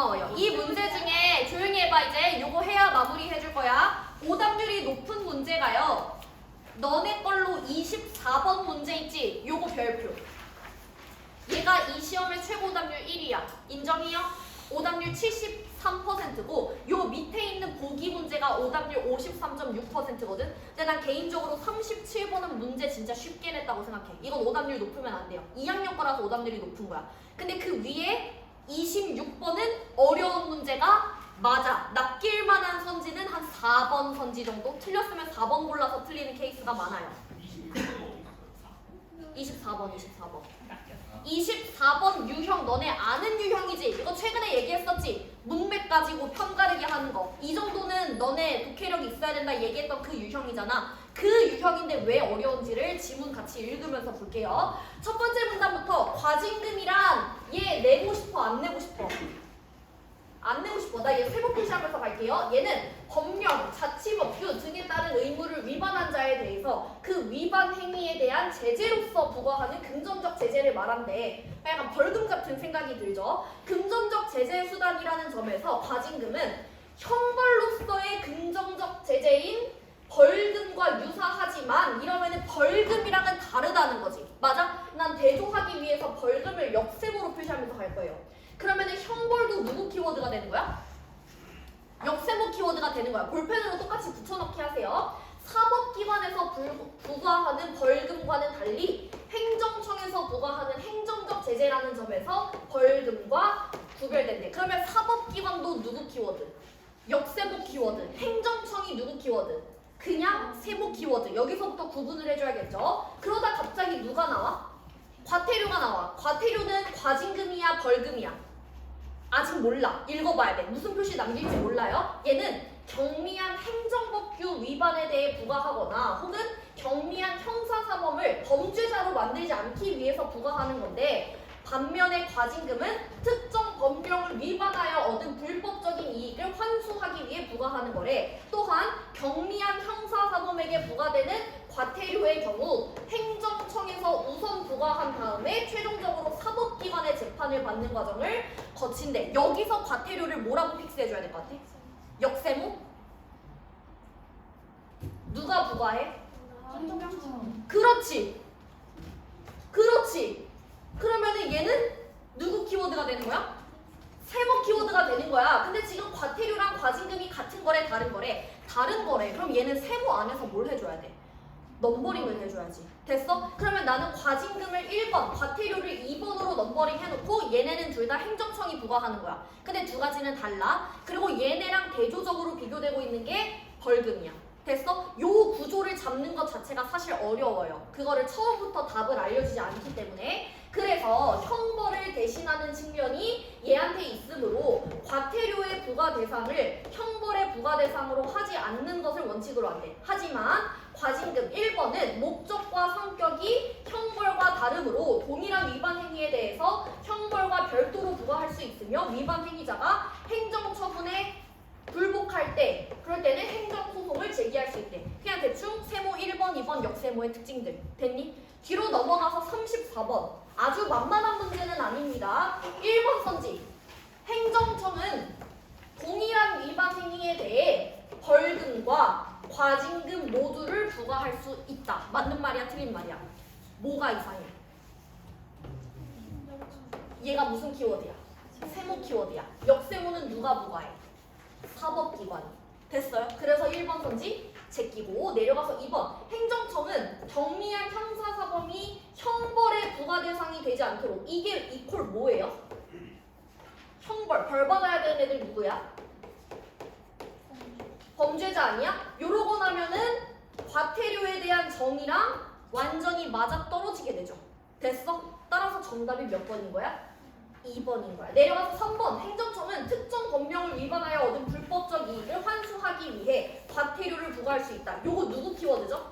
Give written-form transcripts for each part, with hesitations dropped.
고마워요. 이 문제 중에 조용히 해봐. 이제 요거 해야 마무리 해줄 거야. 오답률이 높은 문제가요. 너네 걸로 24번 문제 있지? 요거 별표. 얘가 이 시험의 최고 오답률 1위야. 인정이요? 오답률 73%고 요 밑에 있는 보기 문제가 오답률 53.6%거든. 근데 난 개인적으로 37번은 문제 진짜 쉽게 냈다고 생각해. 이건 오답률 높으면 안 돼요. 2학년 거라서 오답률이 높은 거야. 근데 그 위에 26번은 어려운 문제가 맞아. 낚일 만한 선지는 한 4번 선지 정도? 틀렸으면 4번 골라서 틀리는 케이스가 많아요. 24번. 24번 유형 너네 아는 유형이지? 이거 최근에 얘기했었지? 문맥 가지고 편가르기 하는 거. 이 정도는 너네 독해력이 있어야 된다 얘기했던 그 유형이잖아. 그 유형인데 왜 어려운지를 지문 같이 읽으면서 볼게요. 첫 번째 문단부터 과징금이란 얘 내고 싶어 안 내고 싶어? 안 내고 싶어. 나 얘 세번 표시하면서 갈게요. 얘는 법령, 자치법규 등에 따른 의무를 위반한 자에 대해서 그 위반 행위에 대한 제재로서 부과하는 금전적 제재를 말한대. 약간 벌금 같은 생각이 들죠. 금전적 제재 수단이라는 점에서 과징금은 형벌로서의 긍정적 제재인 벌금과 유사하지만 이러면은 벌금이랑은 다르다는 거지. 맞아? 난 대조하기 위해서 벌금을 역세모로 표시하면서 갈 거예요. 그러면은 형벌도 누구 키워드가 되는 거야? 역세모 키워드가 되는 거야. 볼펜으로 똑같이 붙여넣기 하세요. 사법기관에서 부과하는 벌금과는 달리 행정청에서 부과하는 행정적 제재라는 점에서 벌금과 구별된대. 그러면 사법기관도 누구 키워드? 역세모 키워드. 행정청이 누구 키워드? 그냥 세모 키워드. 여기서부터 구분을 해줘야겠죠. 그러다 갑자기 누가 나와? 과태료가 나와. 과태료는 과징금이야 벌금이야? 아직 몰라. 읽어봐야 돼. 무슨 표시 남길지 몰라요. 얘는 경미한 행정법규 위반에 대해 부과하거나 혹은 경미한 형사사범을 범죄자로 만들지 않기 위해서 부과하는 건데, 반면에 과징금은 특정 법령을 위반하여 얻은 불법적인 이익을 환수하기 위해 부과하는 거래. 또한 경미한 형사사범에게 부과되는 과태료의 경우 행정청에서 우선 부과한 다음에 최종적으로 사법기관의 재판을 받는 과정을 거친대. 여기서 과태료를 뭐라고 픽스해줘야 될 것 같아? 역세모? 누가 부과해? 그렇지. 그러면은 얘는 누구 키워드가 되는 거야? 세모 키워드가 되는 거야. 근데 지금 과태료랑 과징금이 같은 거래 다른 거래? 다른 거래. 그럼 얘는 세모 안에서 뭘 해줘야 돼? 넘버링을 해줘야지. 됐어? 그러면 나는 과징금을 1번, 과태료를 2번으로 넘버링 해놓고 얘네는 둘 다 행정청이 부과하는 거야. 근데 두 가지는 달라. 그리고 얘네랑 대조적으로 비교되고 있는 게 벌금이야. 됐어? 요 구조를 잡는 것 자체가 사실 어려워요. 그거를 처음부터 답을 알려주지 않기 때문에. 그래서 형벌을 대신하는 측면이 얘한테 있으므로 과태료의 부과 대상을 형벌의 부과 대상으로 하지 않는 것을 원칙으로 한대. 하지만 과징금 1번은 목적과 성격이 형벌과 다르므로 동일한 위반 행위에 대해서 형벌과 별도로 부과할 수 있으며 위반 행위자가 행정처분에 불복할 때, 그럴 때는 행정소송을 제기할 수 있대. 그냥 대충 세모 1번, 2번 역세모의 특징들. 됐니? 뒤로 넘어가서 34번. 아주 만만한 문제는 아닙니다. 1번 선지. 행정청은 동일한 위반 행위에 대해 벌금과 과징금 모두를 부과할 수 있다. 맞는 말이야? 틀린 말이야? 뭐가 이상해? 얘가 무슨 키워드야? 세모 키워드야. 역세모는 누가 부과해? 사법기관. 됐어요? 그래서 1번 선지 제끼고 내려가서 2번. 행정청은 경미한 형사사범이 형벌의 부과 대상이 되지 않도록. 이게 이퀄 뭐예요? 형벌. 벌 받아야 되는 애들 누구야? 범죄자 아니야? 요러고 나면은 과태료에 대한 정의랑 완전히 맞아떨어지게 되죠. 됐어? 따라서 정답이 몇 번인 거야? 2번인 거야. 내려가서 3번. 행정청은 특정 법령을 위반하여 얻은 불법적 이익을 환수하기 위해 과태료를 부과할 수 있다. 요거 누구 키워드죠?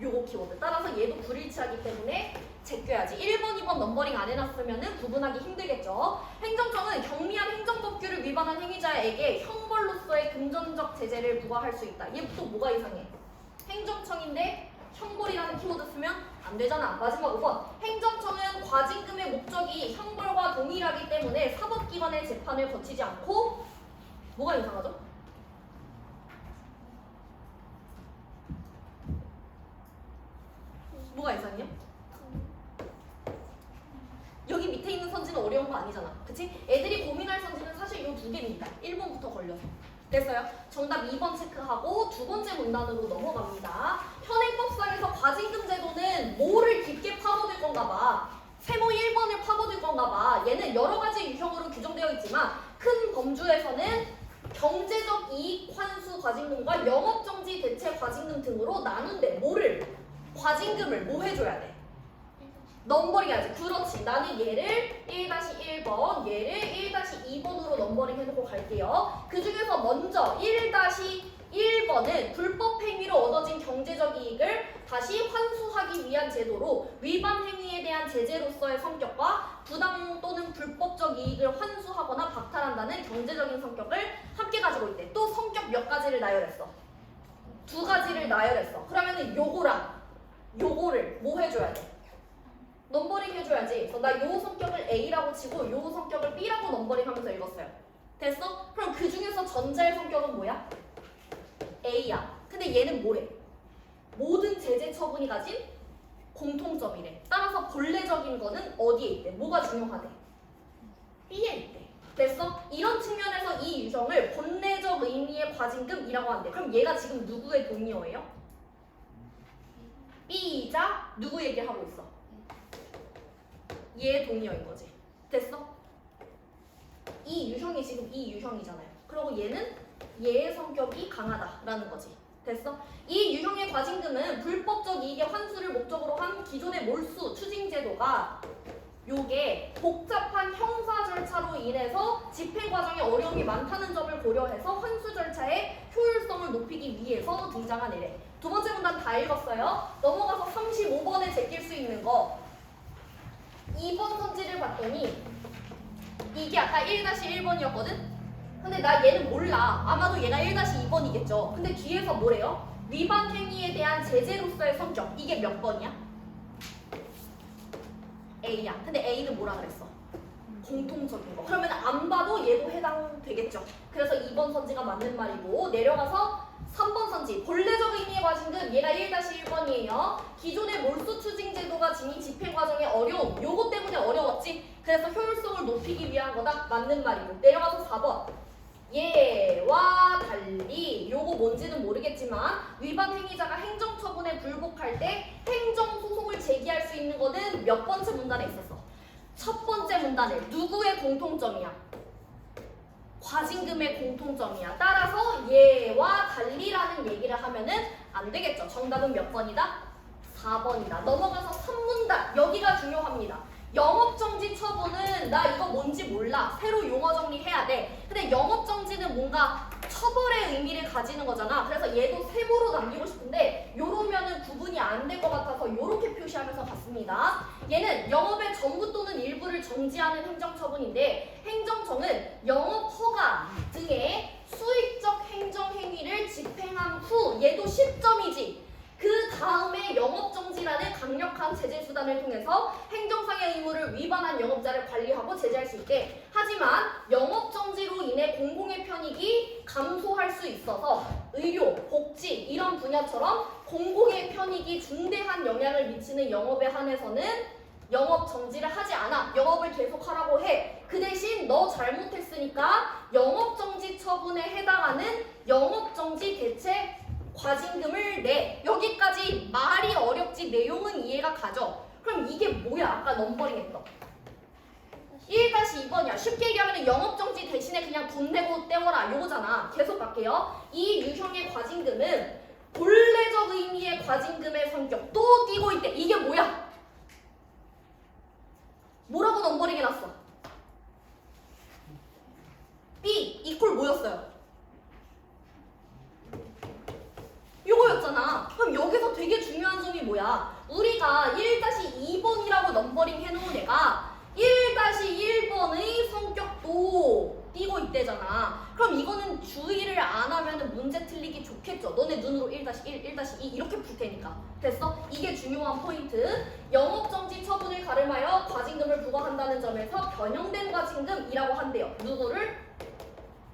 요거 키워드. 따라서 얘도 불일치하기 때문에 제껴야지. 1번, 2번 넘버링 안 해놨으면 구분하기 힘들겠죠. 행정청은 경미한 행정법규를 위반한 행위자에게 형벌로서의 금전적 제재를 부과할 수 있다. 얘 또 뭐가 이상해? 행정청인데 형벌이라는 키워드 쓰면 안 되잖아. 마지막 5번. 행정청은 과징금의 목적이 형벌과 동일하기 때문에 사법기관의 재판을 거치지 않고 뭐가 이상하죠? 뭐가 이상해요? 여기 밑에 있는 선지는 어려운 거 아니잖아. 그치? 애들이 고민할 선지는 사실 이 두 개입니다. 1번부터 걸려서. 됐어요? 정답 2번 체크하고 두 번째 문단으로 넘어갑니다. 현행법상에서 과징금 제도는 뭐를 깊게 파고들 건가 봐. 세모 1번을 파고들 건가 봐. 얘는 여러 가지 유형으로 규정되어 있지만 큰 범주에서는 경제적 이익 환수 과징금과 영업정지 대체 과징금 등으로 나눈대. 뭐를? 과징금을 뭐 해줘야 돼? 넘버링 해야지. 그렇지. 나는 얘를 1-1번, 얘를 1-2번으로 넘버링 해놓고 갈게요. 그 중에서 먼저 1-1번은 불법 행위로 얻어진 경제적 이익을 다시 환수하기 위한 제도로 위반 행위에 대한 제재로서의 성격과 부당 또는 불법적 이익을 환수하거나 박탈한다는 경제적인 성격을 함께 가지고 있대. 또 성격 몇 가지를 나열했어? 두 가지를 나열했어. 그러면은 요거랑 요거를 뭐 해줘야 돼? 넘버링 해줘야지. 그래서 나 요 성격을 A라고 치고 요 성격을 B라고 넘버링 하면서 읽었어요. 됐어? 그럼 그 중에서 전자의 성격은 뭐야? A야. 근데 얘는 뭐래? 모든 제재 처분이 가진 공통점이래. 따라서 본래적인 거는 어디에 있대? 뭐가 중요하대? B에 있대. 됐어? 이런 측면에서 이 유형을 본래적 의미의 과징금이라고 한대. 그럼 얘가 지금 누구의 동의어예요? B이자 누구 얘기를 하고 있어? 얘의 동의어인 거지. 됐어? 이 유형이 지금 이 유형이잖아요. 그리고 얘는 얘의 성격이 강하다라는 거지. 됐어? 이 유형의 과징금은 불법적 이익의 환수를 목적으로 한 기존의 몰수 추징 제도가 요게 복잡한 형사 절차로 인해서 집행 과정에 어려움이 많다는 점을 고려해서 환수 절차의 효율성을 높이기 위해서 등장한 애래. 두 번째 문단 다 읽었어요. 넘어가서 35번에 제낄 수 있는 거 2번 선지를 봤더니 이게 아까 1-1번이었거든? 근데 나 얘는 몰라. 아마도 얘가 1-2번이겠죠. 근데 뒤에서 뭐래요? 위반 행위에 대한 제재로서의 성격. 이게 몇 번이야? A야. 근데 A는 뭐라 그랬어? 공통적인 거. 그러면 안 봐도 얘도 해당되겠죠. 그래서 2번 선지가 맞는 말이고 내려가서 3번 선지. 본래적 의미의 과징금 얘가 1-1번이에요. 기존의 몰수 추징 제도가 지닌 집행 과정의 어려움. 요거 때문에 어려웠지. 그래서 효율성을 높이기 위한 거다. 맞는 말이고. 내려가서 4번. 얘와 달리 요거 뭔지는 모르겠지만 위반 행위자가 행정처분에 불복할 때 행정소송을 제기할 수 있는 거는 몇 번째 문단에 있었어? 첫 번째 문단에 누구의 공통점이야? 과징금의 공통점이야. 따라서 얘와 달리라는 얘기를 하면은 안 되겠죠. 정답은 몇 번이다? 4번이다. 넘어가서 3문단. 여기가 중요합니다. 영업정지 처분은 나 이거 뭔지 몰라. 새로 용어 정리해야 돼. 근데 영업정지는 뭔가 처벌의 의미를 가지는 거잖아. 그래서 얘도 세모로 남기고 싶은데 요러면은 구분이 안 될 것 같아서 요렇게 표시하면서 갔습니다. 얘는 영업의 전부 또는 일부를 정지하는 행정처분인데 행정청은 영업허가 등의 수익적 행정행위를 집행한 후 얘도 10점이지. 그 다음에 영업정지라는 강력한 제재수단을 통해서 행정상의 의무를 위반한 영업자를 관리하고 제재할 수 있대. 하지만 영업정지로 인해 공공의 편익이 감소할 수 있어서 의료, 복지 이런 분야처럼 공공의 편익이 중대한 영향을 미치는 영업에 한해서는 영업정지를 하지 않아. 영업을 계속하라고 해. 그 대신 너 잘못했으니까 영업정지 처분에 해당하는 영업정지 대체 과징금을 내. 여기까지 말이 어렵지 내용은 이해가 가죠. 그럼 이게 뭐야? 아까 넘버링 했던 1-2번이야. 쉽게 얘기하면 영업정지 대신에 그냥 돈 내고 떼워라 요거잖아. 계속 갈게요. 이 유형의 과징금은 본래적 의미의 과징금의 성격 또 띄고 있대. 이게 뭐야? 뭐라고 넘버링 해놨어? B 이퀄 뭐였어요? 요거였잖아. 그럼 여기서 되게 중요한 점이 뭐야? 우리가 1-2번이라고 넘버링 해놓은 애가 1-1번의 성격도 띄고 있대잖아. 그럼 이거는 주의를 안 하면 문제 틀리기 좋겠죠. 너네 기준으로 1-1, 1-2 이렇게 풀 테니까. 됐어? 이게 중요한 포인트. 영업정지 처분을 가름하여 과징금을 부과한다는 점에서 변형된 과징금이라고 한대요. 누구를?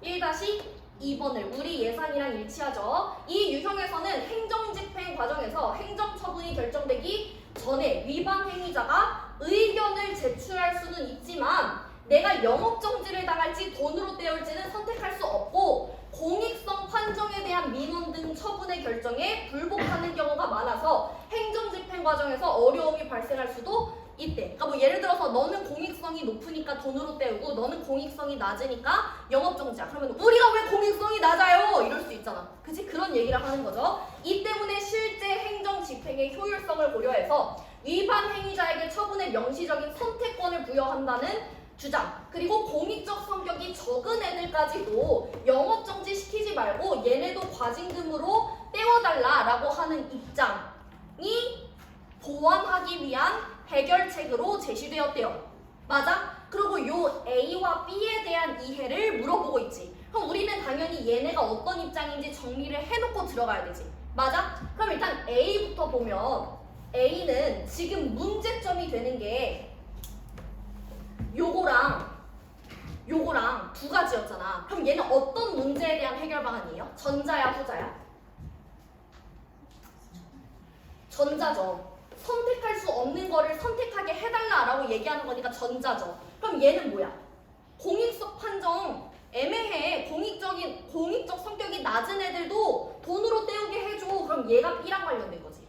1-2번을 우리 예산이랑 일치하죠. 이 유형에서는 행정집행 과정에서 행정처분이 결정되기 전에 위반 행위자가 의견을 제출할 수는 있지만 내가 영업정지를 당할지 돈으로 때울지는 선택할 수 없고 공익성 판정에 대한 민원 등 처분의 결정에 불복하는 경우가 많아서 행정집행 과정에서 어려움이 발생할 수도 있대. 그러니까 뭐 예를 들어서 너는 공익성이 높으니까 돈으로 때우고 너는 공익성이 낮으니까 영업정지야. 그러면 우리가 왜 공익성이 낮아요? 이럴 수 있잖아. 그치? 그런 얘기를 하는 거죠. 이 때문에 실제 행정집행의 효율성을 고려해서 위반 행위자에게 처분의 명시적인 선택권을 부여한다는 주장. 그리고 공익적 성격이 적은 애들까지도 영업정지 시키지 말고 얘네도 과징금으로 떼워달라라고 하는 입장이 보완하기 위한 해결책으로 제시되었대요. 맞아? 그리고 요 A와 B에 대한 이해를 물어보고 있지. 그럼 우리는 당연히 얘네가 어떤 입장인지 정리를 해놓고 들어가야 되지. 맞아? 그럼 일단 A부터 보면 A는 지금 문제점이 되는 게 요거랑 두 가지였잖아. 그럼 얘는 어떤 문제에 대한 해결 방안이에요? 전자야, 후자야? 전자죠. 선택할 수 없는 거를 선택하게 해달라라고 얘기하는 거니까 전자죠. 그럼 얘는 뭐야? 공익성 판정 애매해. 공익적 성격이 낮은 애들도 돈으로 때우게 해줘. 그럼 얘가 B랑 관련된 거지.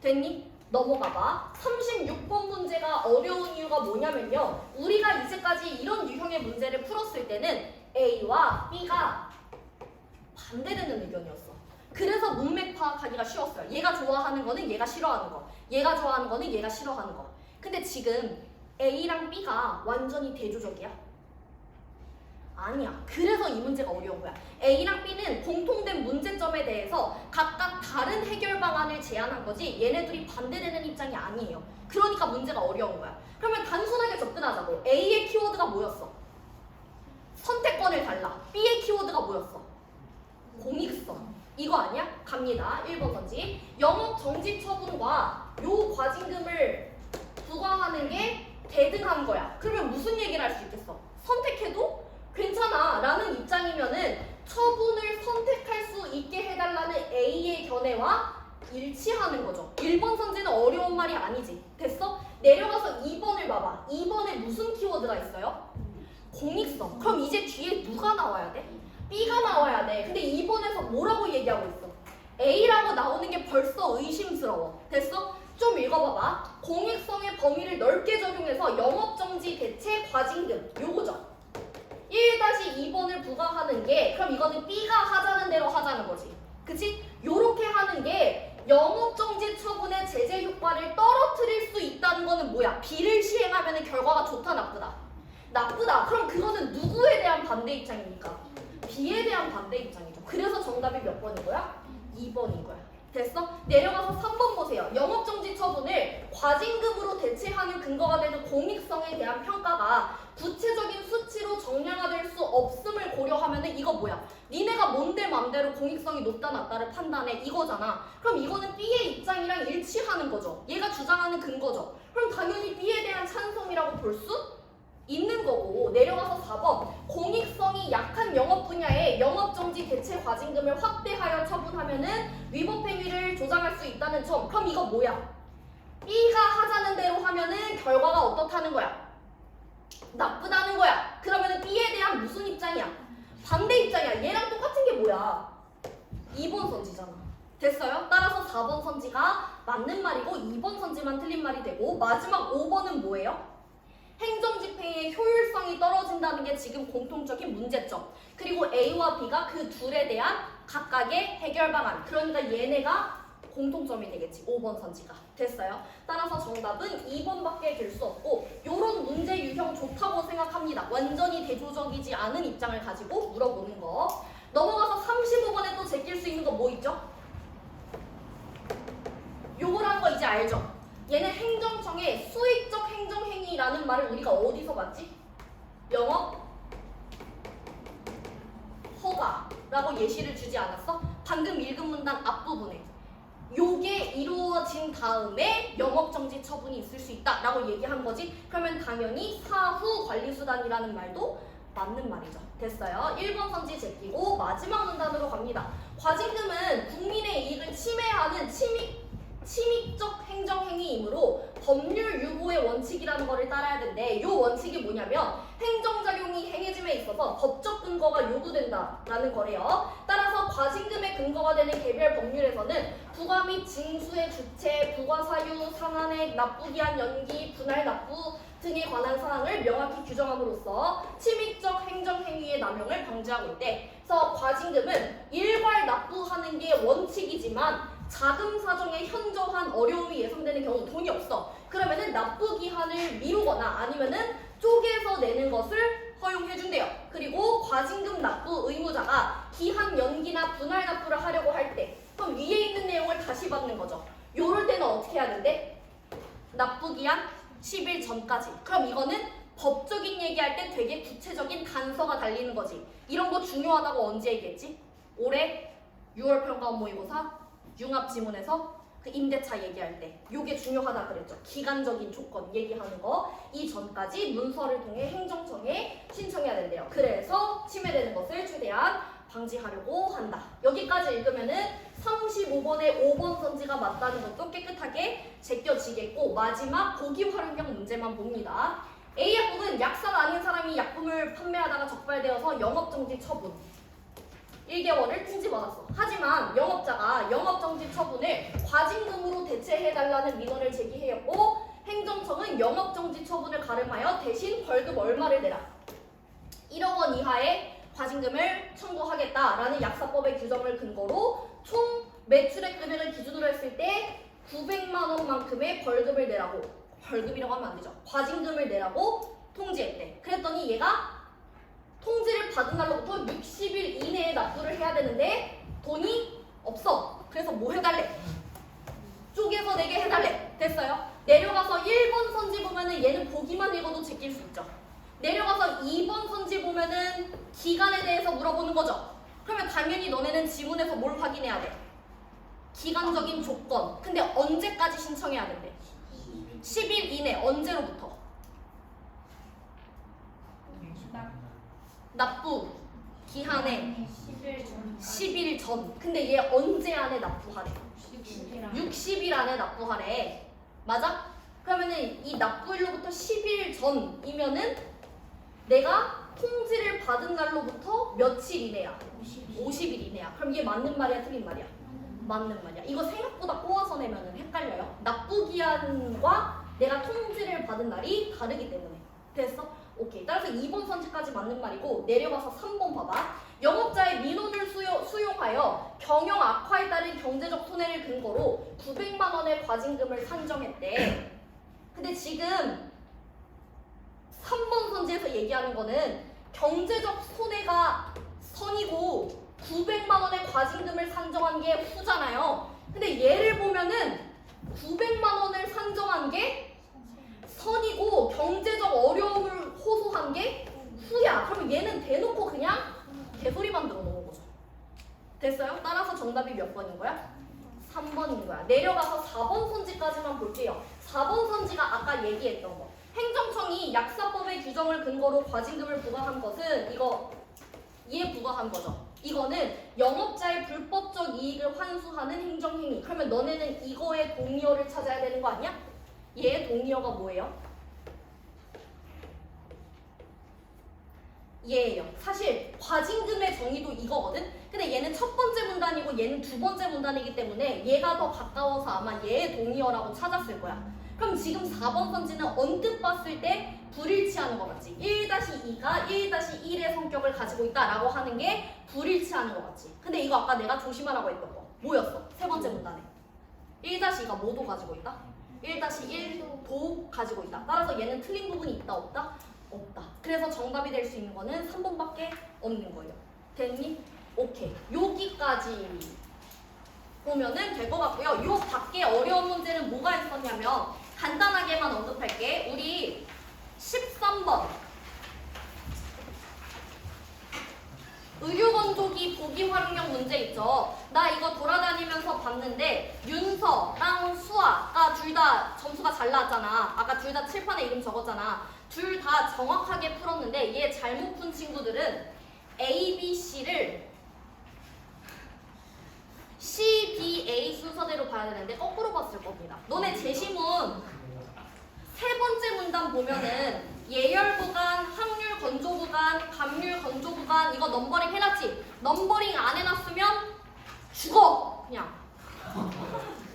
됐니? 넘어가봐. 36번 문제가 어려운 이유가 뭐냐면요. 우리가 이제까지 이런 유형의 문제를 풀었을 때는 A와 B가 반대되는 의견이었어. 그래서 문맥 파악하기가 쉬웠어요. 얘가 좋아하는 거는 얘가 싫어하는 거, 얘가 좋아하는 거는 얘가 싫어하는 거. 근데 지금 A랑 B가 완전히 대조적이야? 아니야. 그래서 이 문제가 어려운 거야. A랑 B는 공통된 문제점에 대해서 각각 다른 해결 방안을 제안한 거지 얘네들이 반대되는 입장이 아니에요. 그러니까 문제가 어려운 거야. 그러면 단순하게 접근하자고. A의 키워드가 뭐였어? 선택권을 달라. B의 키워드가 뭐였어? 공익성. 이거 아니야? 갑니다. 1번 선지. 영업정지 처분과 요 과징금을 부과하는 게 대등한 거야. 그러면 무슨 얘기를 할 수 있겠어? 선택해도 괜찮아 라는 입장이면은 처분을 선택할 수 있게 해달라는 A의 견해와 일치하는 거죠. 1번 선지는 어려운 말이 아니지. 됐어? 내려가서 2번을 봐봐. 2번에 무슨 키워드가 있어요? 공익성. 그럼 이제 뒤에 누가 나와야 돼? B가 나와야 돼. 근데 2번에서 뭐라고 얘기하고 있어? A라고 나오는 게 벌써 의심스러워. 됐어? 좀 읽어봐봐. 공익성의 범위를 넓게 적용해서 영업정지 대체 과징금 요거죠. 1-2번을 부과하는 게 그럼 이거는 B가 하자는 대로 하자는 거지. 그치? 요렇게 하는 게 영업정지 처분의 제재 효과를 떨어뜨릴 수 있다는 거는 뭐야? B를 시행하면 결과가 좋다 나쁘다? 나쁘다. 그럼 그거는 누구에 대한 반대 입장입니까? B에 대한 반대 입장이죠. 그래서 정답이 몇 번인 거야? 2번인 거야. 됐어? 내려가서 3번 보세요. 영업정지 처분을 과징금으로 대체하는 근거가 되는 공익성에 대한 평가가 구체적인 수치로 정량화될 수 없음을 고려하면은 이거 뭐야? 니네가 뭔데 맘대로 공익성이 높다 낮다를 판단해 이거잖아. 그럼 이거는 B의 입장이랑 일치하는 거죠. 얘가 주장하는 근거죠. 그럼 당연히 B에 대한 찬성이라고 볼 수 있는 거고. 내려가서 4번 공익성이 약한 영업 분야에 영업정지 대체 과징금을 확대하여 처분하면은 위법 행위를 조장할 수 있다는 점. 그럼 이거 뭐야? B가 하자는 대로 하면은 결과가 어떻다는 거야? 나쁘다는 거야. 그러면은 B에 대한 무슨 입장이야? 반대 입장이야. 얘랑 똑같은 게 뭐야? 2번 선지잖아. 됐어요? 따라서 4번 선지가 맞는 말이고 2번 선지만 틀린 말이 되고 마지막 5번은 뭐예요? 행정집행의 효율성이 떨어진다는 게 지금 공통적인 문제점. 그리고 A와 B가 그 둘에 대한 각각의 해결 방안. 그러니까 얘네가 공통점이 되겠지. 5번 선지가. 됐어요? 따라서 정답은 2번밖에 될 수 없고 요런 문제 유형 좋다고 생각합니다. 완전히 대조적이지 않은 입장을 가지고 물어보는 거. 넘어가서 35번에 또 제낄 수 있는 거 뭐 있죠? 요거라는 거 이제 알죠? 얘는 행정청의 수익적 행정행위라는 말을 우리가 어디서 봤지? 영업 허가 라고 예시를 주지 않았어? 방금 읽은 문단 앞부분에 요게 이루어진 다음에 영업정지 처분이 있을 수 있다 라고 얘기한 거지. 그러면 당연히 사후 관리수단이라는 말도 맞는 말이죠. 됐어요. 1번 선지 제끼고 마지막 문단으로 갑니다. 과징금은 국민의 이익을 침해하는 침입적 행정행위이므로 법률 유보의 원칙이라는 거를 따라야 되는데, 이 원칙이 뭐냐면 행정작용이 행해짐에 있어서 법적 근거가 요구된다라는 거래요. 따라서 과징금의 근거가 되는 개별 법률에서는 부과 및 징수의 주체, 부과 사유, 상한액, 납부기한 연기, 분할 납부 등에 관한 사항을 명확히 규정함으로써 침입적 행정행위의 남용을 방지하고 있대. 그래서 과징금은 일괄 납부하는 게 원칙이지만 자금 사정에 현저한 어려움이 예상되는 경우 돈이 없어. 그러면은 납부 기한을 미루거나 아니면은 쪼개서 내는 것을 허용해준대요. 그리고 과징금 납부 의무자가 기한 연기나 분할 납부를 하려고 할 때, 그럼 위에 있는 내용을 다시 받는 거죠. 요럴 때는 어떻게 해야 된대? 납부 기한 10일 전까지. 그럼 이거는 법적인 얘기할 때 되게 구체적인 단서가 달리는 거지. 이런 거 중요하다고 언제 얘기했지? 올해 6월 평가원 모의고사 융합지문에서 그 임대차 얘기할 때 요게 중요하다 그랬죠. 기간적인 조건 얘기하는 거 이전까지 문서를 통해 행정청에 신청해야 된대요. 그래서 침해되는 것을 최대한 방지하려고 한다. 여기까지 읽으면은 35번에 5번 선지가 맞다는 것도 깨끗하게 제껴지겠고, 마지막 고기 활용형 문제만 봅니다. A약국은 약사가 아닌 사람이 약품을 판매하다가 적발되어서 영업정지 처분 1개월을 통지받았어. 하지만 영업자가 영업정지 처분을 과징금으로 대체해달라는 민원을 제기했고, 행정청은 영업정지 처분을 가름하여 대신 벌금 얼마를 내라 1억 원 이하의 과징금을 청구하겠다라는 약사법의 규정을 근거로 총 매출액 금액을 기준으로 했을 때 900만 원만큼의 벌금을 내라고, 벌금이라고 하면 안 되죠, 과징금을 내라고 통지했대. 그랬더니 얘가 통지를 받은 날로부터 60일 이내에 납부를 해야 되는데 돈이 없어. 그래서 뭐 해달래? 쪼개서 내게 해달래. 됐어요? 내려가서 1번 선지 보면은 얘는 보기만 읽어도 제낄 수 있죠. 내려가서 2번 선지 보면은 기간에 대해서 물어보는 거죠. 그러면 당연히 너네는 지문에서 뭘 확인해야 돼? 기간적인 조건. 근데 언제까지 신청해야 된대? 10일 이내. 언제로부터? 납부 기한에 10일 전. 근데 얘 언제 안에 납부하래? 60일 안에 납부하래. 맞아? 그러면은 이 납부일로부터 10일 전이면은 내가 통지를 받은 날로부터 며칠 이내야? 50일 이내야. 그럼 이게 맞는 말이야, 틀린 말이야? 맞는 말이야. 이거 생각보다 꼬아서 내면은 헷갈려요. 납부 기한과 내가 통지를 받은 날이 다르기 때문에. 됐어? 오케이. 따라서 2번 선지까지 맞는 말이고, 내려가서 3번 봐봐. 영업자의 민원을 수용하여 경영 악화에 따른 경제적 손해를 근거로 900만 원의 과징금을 산정했대. 근데 지금 3번 선지에서 얘기하는 거는 경제적 손해가 선이고 900만 원의 과징금을 산정한 게 후잖아요. 근데 얘를 보면은 900만 원을 산정한 게 선이고 경제적 어려움을 호소한 게 후야. 그러면 얘는 대놓고 그냥 개소리 만들어 놓은 거죠. 됐어요? 따라서 정답이 몇 번인 거야? 3번인 거야. 내려가서 4번 선지까지만 볼게요. 4번 선지가 아까 얘기했던 거. 행정청이 약사법의 규정을 근거로 과징금을 부과한 것은 이거 얘 부과한 거죠. 이거는 영업자의 불법적 이익을 환수하는 행정행위. 그러면 너네는 이거의 동의어를 찾아야 되는 거 아니야? 얘의 동의어가 뭐예요? 얘예요. 사실 과징금의 정의도 이거거든? 근데 얘는 첫 번째 문단이고 얘는 두 번째 문단이기 때문에 얘가 더 가까워서 아마 얘의 동의어라고 찾았을 거야. 그럼 지금 4번 선지는 언뜻 봤을 때 불일치하는 거 맞지? 1-2가 1-1의 성격을 가지고 있다라고 하는 게 불일치하는 거 맞지? 근데 이거 아까 내가 조심하라고 했던 거 뭐였어? 세 번째 문단에 1-2가 뭐도 가지고 있다? 1-1도 가지고 있다. 따라서 얘는 틀린 부분이 있다 없다? 없다. 그래서 정답이 될 수 있는 거는 3번밖에 없는 거예요. 됐니? 오케이. 여기까지 보면은 될 것 같고요. 요 밖에 어려운 문제는 뭐가 있었냐면 간단하게만 언급할게. 우리 13번 의류건조기 보기 활용력 문제 있죠. 나 이거 돌아다니면서 봤는데 윤서랑 수아가 둘 다 점수가 잘 나왔잖아. 아까 둘 다 칠판에 이름 적었잖아. 둘 다 정확하게 풀었는데 얘 잘못 푼 친구들은 A, B, C를 C, B, A 순서대로 봐야 되는데 거꾸로 봤을 겁니다. 너네 제시문 세 번째 문단 보면은 예열 구간, 확률 건조 구간, 감률 건조 구간 이거 넘버링 해놨지? 넘버링 안 해놨으면 죽어! 그냥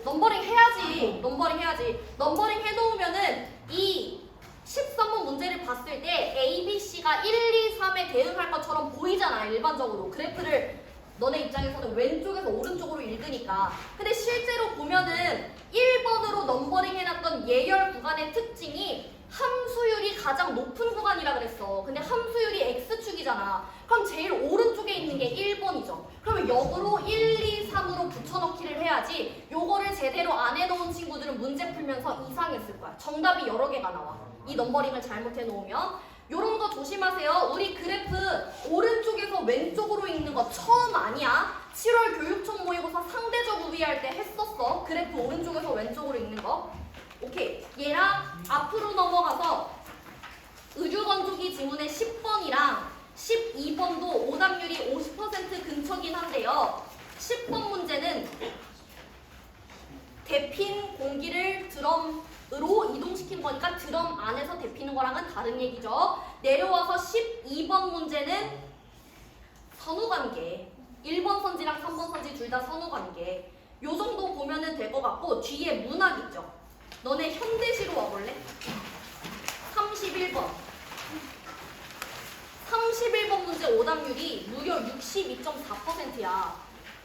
넘버링 해야지. 넘버링 해야지. 넘버링 해놓으면은 이 13번 문제를 봤을 때 A, B, C가 1, 2, 3에 대응할 것처럼 보이잖아. 일반적으로 그래프를 너네 입장에서는 왼쪽에서 오른쪽으로 읽으니까. 근데 실제로 보면은 1번으로 넘버링 해놨던 예열 구간의 특징이 함수율이 가장 높은 구간이라 그랬어. 근데 함수율이 X축이잖아. 그럼 제일 오른쪽에 있는 게 1번이죠. 그러면 역으로 1, 2, 3으로 붙여넣기를 해야지 요거를 제대로 안 해놓은 친구들은 문제 풀면서 이상했을 거야. 정답이 여러 개가 나와. 이 넘버링을 잘못해 놓으면. 요런 거 조심하세요. 우리 그래프 오른쪽에서 왼쪽으로 읽는 거 처음 아니야. 7월 교육청 모의고사 상대적 우위할 때 했었어. 그래프 오른쪽에서 왼쪽으로 읽는 거. 오케이. 얘랑 앞으로 넘어가서 의류건조기 지문의 10번이랑 12번도 오답률이 50% 근처긴 한데요. 10번 문제는 데핀 공기를 드럼으로 이동시킨 거니까 드럼 안에서 데피는 거랑은 다른 얘기죠. 내려와서 12번 문제는 선후관계. 1번 선지랑 3번 선지 둘 다 선후관계. 요 정도 보면은 될 것 같고 뒤에 문학 있죠. 너네 현대시로 와볼래? 31번. 31번 문제 오답률이 무려 62.4%야.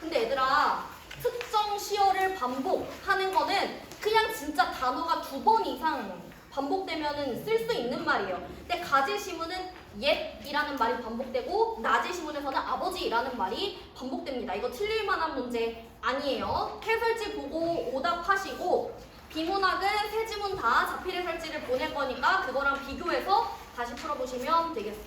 근데 얘들아 특정 시어를 반복하는 거는 그냥 진짜 단어가 2번 이상 반복되면은 쓸 수 있는 말이에요. 근데 가제시문은 옛이라는 말이 반복되고 나제시문에서는 아버지라는 말이 반복됩니다. 이거 틀릴 만한 문제 아니에요. 해설지 보고 오답하시고 비문학은 세 지문 다 자필 해설지를 보낼 거니까 그거랑 비교해서 다시 풀어보시면 되겠습니다.